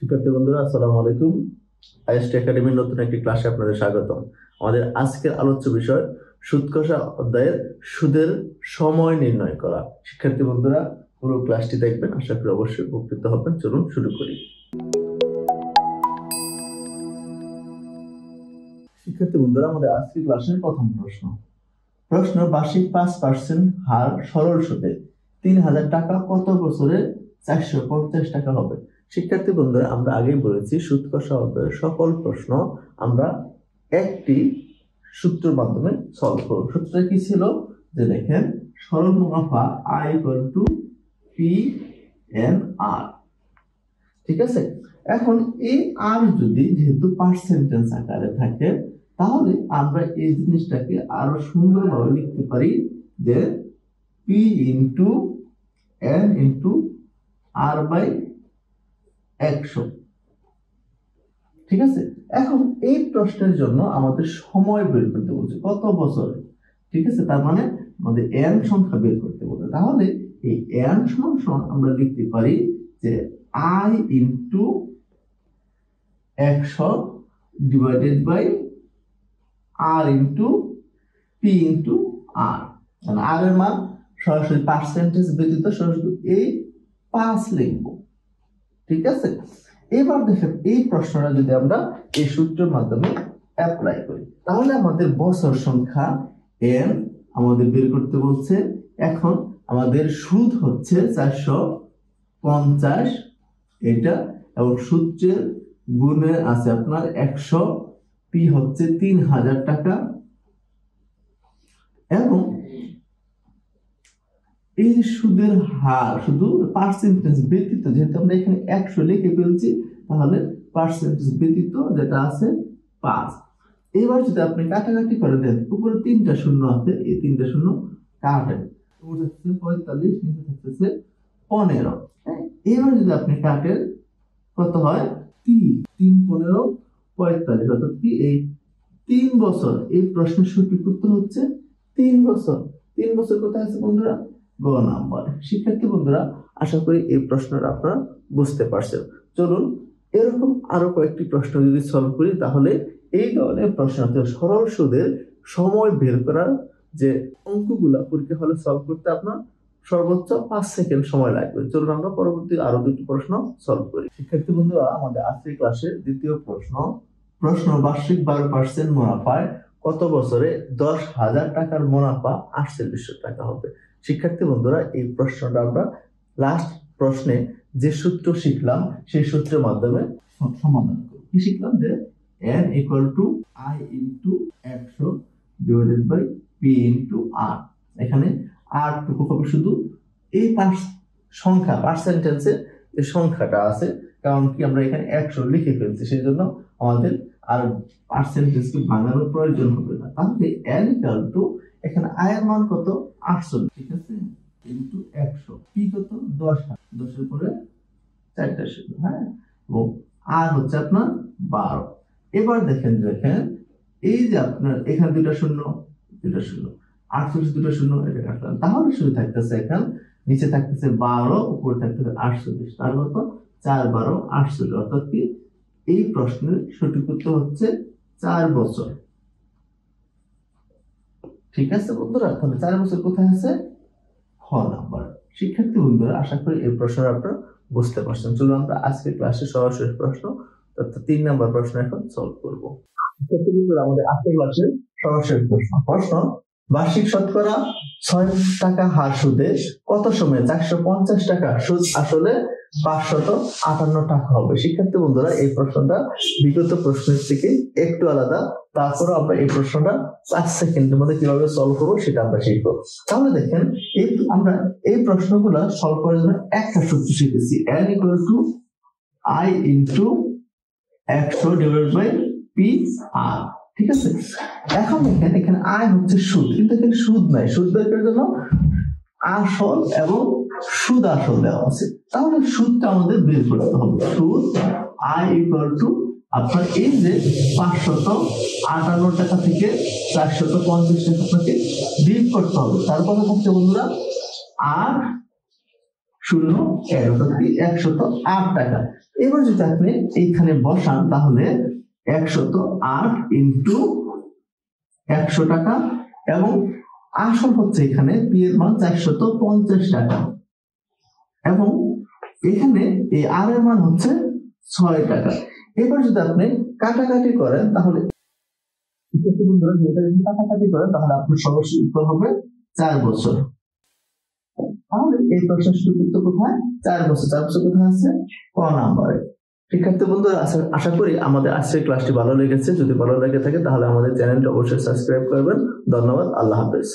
শিক্ষার্থী বন্ধুরা, আসসালামু আলাইকুম। আইএসটি একাডেমির নতুন একটি ক্লাসে আপনাদের স্বাগতম। আমাদের আজকের আলোচ্য বিষয় সুদ কষা অধ্যায়ের সুদের সময় নির্ণয় করা। শিক্ষার্থী বন্ধুরা, পুরো ক্লাসটি দেখবেন, আশা করি অবশ্যই উপকৃত হবেন। চলুন শুরু করি। শিক্ষার্থী বন্ধুরা, আমাদের আজকের ক্লাসের প্রথম প্রশ্ন বার্ষিক 5% হার সরল সুদে 3000 টাকা কত বছরে 450 টাকা হবে? শিক্ষার্থী বন্ধুরা, আমরা আগেই বলেছি সুদ কষা অধ্যায়ের সকল প্রশ্ন আমরা একটি সূত্রের মাধ্যমে সলভ করব। সূত্রটা কি ছিল? যে দেখেন, সরল মুনাফা I = P/N/R। ঠিক আছে, এখন এই আর যদি যেহেতু পার্সেন্টেজ আকারে থাকে, তাহলে আমরা এই জিনিসটাকে আরো সুন্দরভাবে লিখতে পারি যে P × N × R/100। ঠিক আছে, এখন এই প্রশ্নের জন্য আমাদের সময় বের করতে বলছে কত বছর। ঠিক আছে, তার মানে আমাদের n সংখ্যা বের করতে বলছে। তাহলে এই n সমান আমরা লিখতে পারি যে I × 100 / R × P × R। মানে R এর মান সরাসরি পার্সেন্টেজ ব্যতীত সরাসরি এই 5 লিখব। ঠিক আছে, এবার দেখেন এই প্রশ্নটা যদি আমরা এই সূত্রের মাধ্যমে অ্যাপ্লাই করি, তাহলে আমাদের বছর সংখ্যা n আমাদের বের করতে বলছে। এখন আমাদের সুদ হচ্ছে 450 এটা, এবং সূত্রের গুণে আছে আপনার 100, P হচ্ছে 3000 টাকা, এবং এই সুদের হার শুধু পার্সেন্টেজ ব্যতীত, যেহেতু আমরা এখানে 100 লিখে ফেলছি, তাহলে পার্সেন্টেজ ব্যতীত যেটা আছে 5। এবার যদি আপনি কাটাকাটি করে দেন, উপরে 3টা শূন্য আছে, এই 3টা শূন্য কাটেন, উপরে থাকছে 45, নিচে থাকতেছে 15। এবার যদি আপনি কাটেন, কত হয়? 3 15 45, অর্থাৎ কি এই 3 বছর। এই প্রশ্নের সঠিক উত্তর হচ্ছে 3 বছর। 3 বছর কোথায় আছে বন্ধুরা? গ নাম্বার। শিক্ষার্থী বন্ধুরা, আশা করি এই প্রশ্নটা আপনারা বুঝতে পারছেন। চলুন এরকম আরো কয়েকটি প্রশ্ন যদি সলভ করি, তাহলে এই ধরনের প্রশ্ন সরল সুদের সময় বের করার যে অঙ্কগুলা পরীক্ষা হলে সলভ করতে আপনার সর্বোচ্চ 5 সেকেন্ড সময় লাগবে। চলুন আমরা পরবর্তী আরো দুটি প্রশ্ন সলভ করি। শিক্ষার্থী বন্ধুরা, আমাদের আজকের ক্লাসের দ্বিতীয় প্রশ্ন বার্ষিক 12% মুনাফায় কত বছরে 10,000 টাকার মুনাফা 4800 টাকা হবে? শিক্ষার্থী বন্ধুরা, এই প্রশ্নটা আমরা লাস্ট প্রশ্নে যে সূত্র শিখলাম সেই সূত্রের মাধ্যমে সমাধান করব। কি শিখলাম? যে n = I × 100 / P × R। এখানে R টুকু হবে শুধু এই সংখ্যা, পার্সেন্টেজে যে সংখ্যাটা আছে, কারণ কি আমরা এখানে 100 লিখে ফেলছি, সেই জন্য আমাদের আর পার্সেন্টেজকে ভাঙানোর প্রয়োজন হবে না। তাহলে n = এখানে I এর মান কত? 48। ঠিক আছে, × 100। P কত? 10,000, 10 এর পরে 4টা শূন্য। হ্যাঁ, এবং R হচ্ছে আপনার 12। এবার দেখেন এই যে আপনার এখানে 2টা শূন্য, 2টা শূন্য, 48 2টা শূন্য, এটা কাটলাম, তাহলে শুধু থাকতেছে এখানে নিচে থাকতেছে 12, উপরে থাকতেছে 48। তার কত? 4 12 48, অর্থাৎ কি এই প্রশ্নের সঠিক উত্তর হচ্ছে 4 বছর। ঠিক আছে বন্ধুরা, তাহলে 4 বছর কোথায় আছে? খ নাম্বার। শিক্ষার্থী বন্ধুরা, আশা করি এই প্রশ্নটা আপনারা বুঝতে পারছেন। চলুন আমরা আজকের ক্লাসে সরাসরি প্রশ্ন অর্থাৎ 3 নাম্বার প্রশ্ন এখন সলভ করব। শিক্ষার্থী বন্ধুরা, আমাদের আজকের ক্লাসে সরাসরি প্রশ্ন বার্ষিক শতকরা 6 টাকা হার সুদে কত সময়ে 450 টাকা সুদ আসলে 558 টাকা হবে? শিক্ষার্থী বন্ধুরা, এই প্রশ্নটা বিগত প্রশ্নের থেকে একটু আলাদা, তারপরে আমরা এই প্রশ্নটা 5 সেকেন্ডের মধ্যে কিভাবে সলভ করবো সেটা আমরা শিখব। তাহলে দেখেন, আমরা এই প্রশ্নগুলো সলভ করার জন্য একটা সূত্র শিখেছি, n = I × 100 / PR। ঠিক আছে, এখন দেখেন এখানে I হচ্ছে সুদ, কিন্তু এখানে সুদ নাই। সুদ বের করার জন্য আসল এবং সুদ আসল দেওয়া আছে, তাহলে সুদটা আমাদের বের করতে হবে। সুদ I = আপনার এই যে 558 টাকা থেকে 450 টাকা আপনাকে বিয়োগ করতে হবে। তারপরে হচ্ছে বন্ধুরা আর 0 108 টাকা। এবার যদি আপনি এইখানে বসান তাহলে 108 ইন্টু 100 টাকা, এবং আসল হচ্ছে এখানে পি এর মান 450 টাকা, এবং এখানে এই আর এর মান হচ্ছে 6 টাকা। এবার যদি আপনি কাটাকাটি করেন তাহলে আপনার সর্বশেষ উত্তর হবে 4 বছর। তাহলে এই প্রশ্নের সঠিক উত্তর কোথায়? 4 বছর। 4 বছর কোথায় আছে? ক নম্বরে। শিক্ষার্থী বন্ধুরা, আশা করি আমাদের আজকের ক্লাসটি ভালো লেগেছে। যদি ভালো লেগে থাকে তাহলে আমাদের চ্যানেলটি অবশ্যই সাবস্ক্রাইব করবেন। ধন্যবাদ। আল্লাহ হাফেজ।